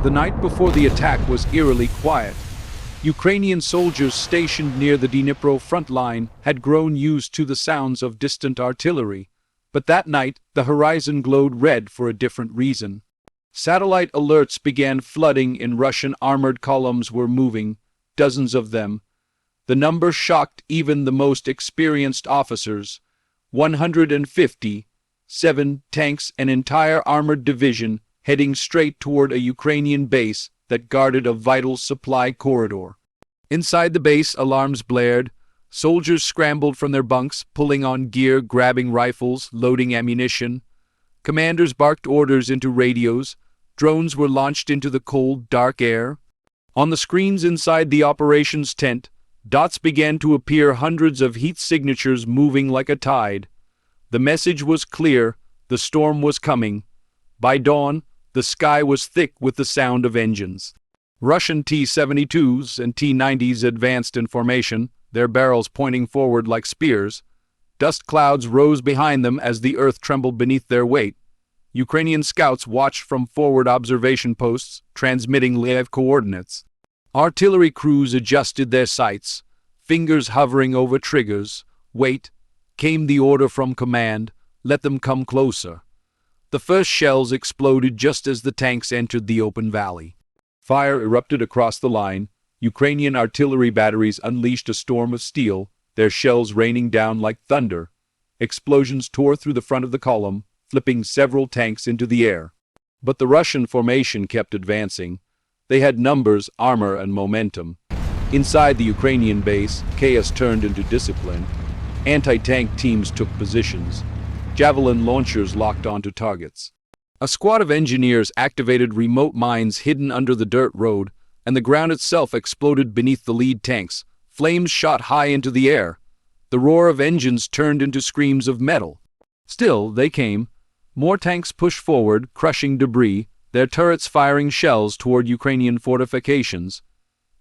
The night before the attack was eerily quiet. Ukrainian soldiers stationed near the Dnipro front line had grown used to the sounds of distant artillery, but that night the horizon glowed red for a different reason. Satellite alerts began flooding in. Russian armored columns were moving, dozens of them. The number shocked even the most experienced officers. 150, 7 tanks, an entire armored division heading straight toward a Ukrainian base that guarded a vital supply corridor. Inside the base, alarms blared. Soldiers scrambled from their bunks, pulling on gear, grabbing rifles, loading ammunition. Commanders barked orders into radios. Drones were launched into the cold, dark air. On the screens inside the operations tent, dots began to appear, hundreds of heat signatures moving like a tide. The message was clear: the storm was coming. By dawn, the sky was thick with the sound of engines. Russian T-72s and T-90s advanced in formation, their barrels pointing forward like spears. Dust clouds rose behind them as the earth trembled beneath their weight. Ukrainian scouts watched from forward observation posts, transmitting live coordinates. Artillery crews adjusted their sights, fingers hovering over triggers. Wait, came the order from command, let them come closer. The first shells exploded just as the tanks entered the open valley. Fire erupted across the line. Ukrainian artillery batteries unleashed a storm of steel, their shells raining down like thunder. Explosions tore through the front of the column, flipping several tanks into the air. But the Russian formation kept advancing. They had numbers, armor, and momentum. Inside the Ukrainian base, chaos turned into discipline. Anti-tank teams took positions. Javelin launchers locked onto targets. A squad of engineers activated remote mines hidden under the dirt road, and the ground itself exploded beneath the lead tanks. Flames shot high into the air. The roar of engines turned into screams of metal. Still, they came. More tanks pushed forward, crushing debris, their turrets firing shells toward Ukrainian fortifications.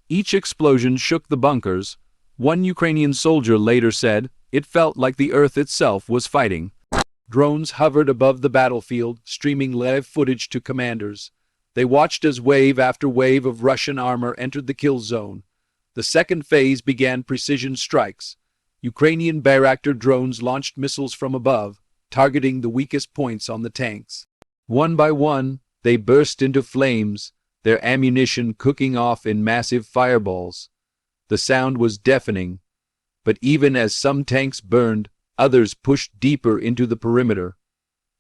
Each explosion shook the bunkers. One Ukrainian soldier later said, "It felt like the earth itself was fighting." Drones hovered above the battlefield, streaming live footage to commanders. They watched as wave after wave of Russian armor entered the kill zone. The second phase began precision strikes. Ukrainian Bayraktar drones launched missiles from above, targeting the weakest points on the tanks. One by one, they burst into flames, their ammunition cooking off in massive fireballs. The sound was deafening, but even as some tanks burned, others pushed deeper into the perimeter.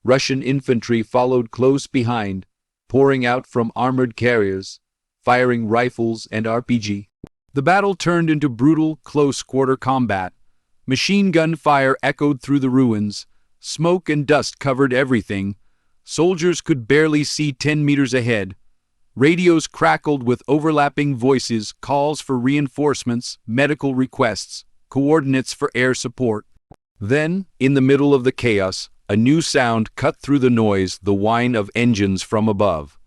Russian infantry followed close behind, pouring out from armored carriers, firing rifles and RPG. The battle turned into brutal, close-quarter combat. Machine gun fire echoed through the ruins. Smoke and dust covered everything. Soldiers could barely see 10 meters ahead. Radios crackled with overlapping voices, calls for reinforcements, medical requests, coordinates for air support. Then, in the middle of the chaos, a new sound cut through the noise, the whine of engines from above.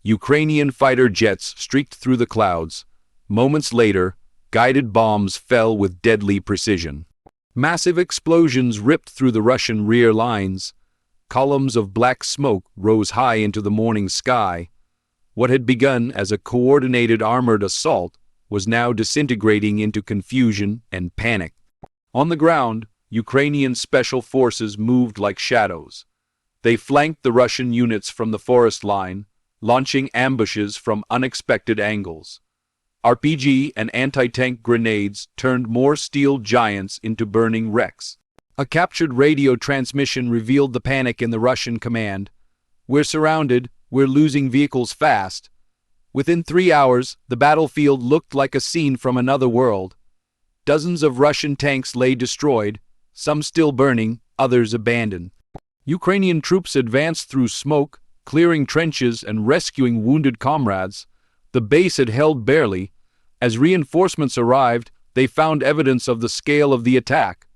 Ukrainian fighter jets streaked through the clouds. Moments later, guided bombs fell with deadly precision. Massive explosions ripped through the Russian rear lines. Columns of black smoke rose high into the morning sky. What had begun as a coordinated armored assault was now disintegrating into confusion and panic. On the ground, Ukrainian special forces moved like shadows. They flanked the Russian units from the forest line, launching ambushes from unexpected angles. RPG and anti-tank grenades turned more steel giants into burning wrecks. A captured radio transmission revealed the panic in the Russian command. "We're surrounded, we're losing vehicles fast." Within 3 hours, the battlefield looked like a scene from another world. Dozens of Russian tanks lay destroyed, some still burning, others abandoned. Ukrainian troops advanced through smoke, clearing trenches and rescuing wounded comrades. The base had held barely. As reinforcements arrived, they found evidence of the scale of the attack.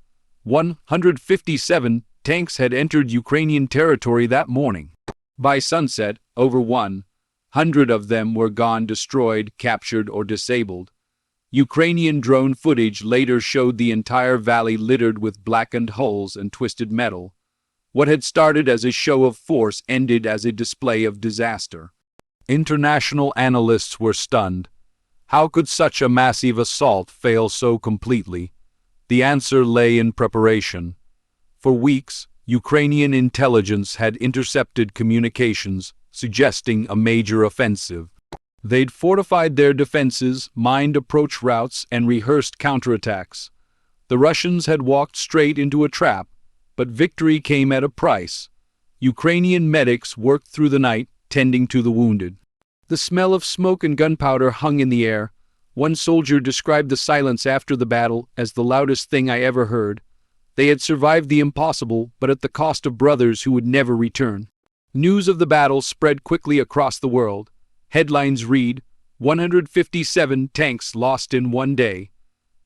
157 tanks had entered Ukrainian territory that morning. By sunset, over 100 of them were gone, destroyed, captured, or disabled. Ukrainian drone footage later showed the entire valley littered with blackened hulls and twisted metal. What had started as a show of force ended as a display of disaster. International analysts were stunned. How could such a massive assault fail so completely? The answer lay in preparation. For weeks, Ukrainian intelligence had intercepted communications, suggesting a major offensive. They'd fortified their defenses, mined approach routes, and rehearsed counterattacks. The Russians had walked straight into a trap, but victory came at a price. Ukrainian medics worked through the night, tending to the wounded. The smell of smoke and gunpowder hung in the air. One soldier described the silence after the battle as the loudest thing I ever heard. They had survived the impossible, but at the cost of brothers who would never return. News of the battle spread quickly across the world. Headlines read, 157 tanks lost in one day.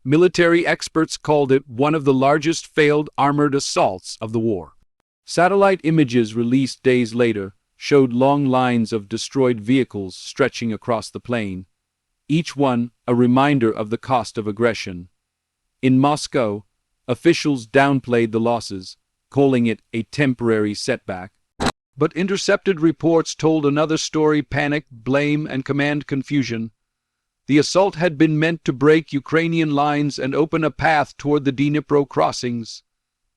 Military experts called it one of the largest failed armored assaults of the war. Satellite images released days later showed long lines of destroyed vehicles stretching across the plain, each one a reminder of the cost of aggression. In Moscow, officials downplayed the losses, calling it a temporary setback. But intercepted reports told another story: panic, blame, and command confusion. The assault had been meant to break Ukrainian lines and open a path toward the Dnipro crossings.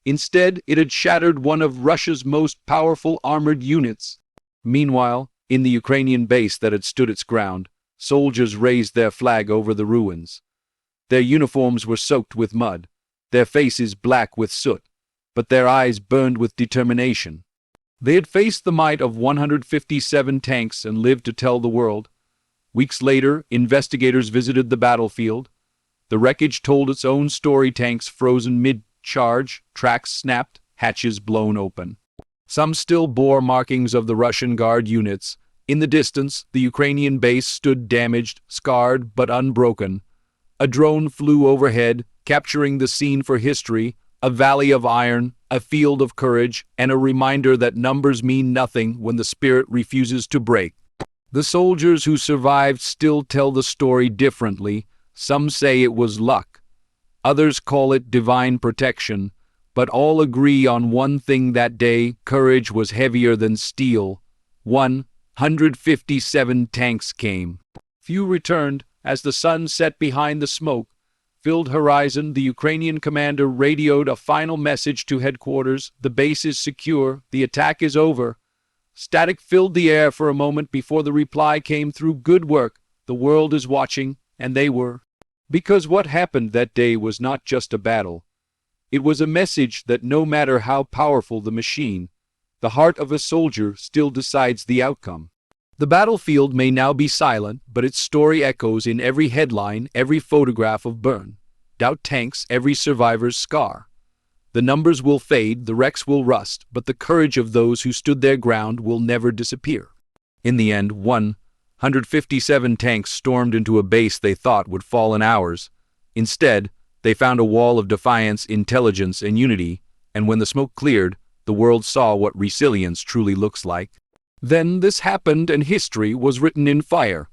Instead, it had shattered one of Russia's most powerful armored units. Meanwhile, in the Ukrainian base that had stood its ground, soldiers raised their flag over the ruins. Their uniforms were soaked with mud, their faces black with soot, but their eyes burned with determination. They had faced the might of 157 tanks and lived to tell the world. Weeks later, investigators visited the battlefield. The wreckage told its own story: tanks frozen mid-charge, tracks snapped, hatches blown open. Some still bore markings of the Russian Guard units. In the distance, the Ukrainian base stood damaged, scarred, but unbroken. A drone flew overhead, capturing the scene for history: a valley of iron, a field of courage, and a reminder that numbers mean nothing when the spirit refuses to break. The soldiers who survived still tell the story differently. Some say it was luck. Others call it divine protection. But all agree on one thing that day: courage was heavier than steel. 157 tanks came. Few returned. As the sun set behind the smoke-filled horizon, the Ukrainian commander radioed a final message to headquarters: the base is secure, the attack is over. Static filled the air for a moment before the reply came through: good work, the world is watching, and they were. Because what happened that day was not just a battle. It was a message that no matter how powerful the machine, the heart of a soldier still decides the outcome. The battlefield may now be silent, but its story echoes in every headline, every photograph of burned out tanks, every survivor's scar. The numbers will fade, the wrecks will rust, but the courage of those who stood their ground will never disappear. In the end, 157 tanks stormed into a base they thought would fall in hours. Instead, they found a wall of defiance, intelligence, and unity, and when the smoke cleared, the world saw what resilience truly looks like. Then this happened, and history was written in fire.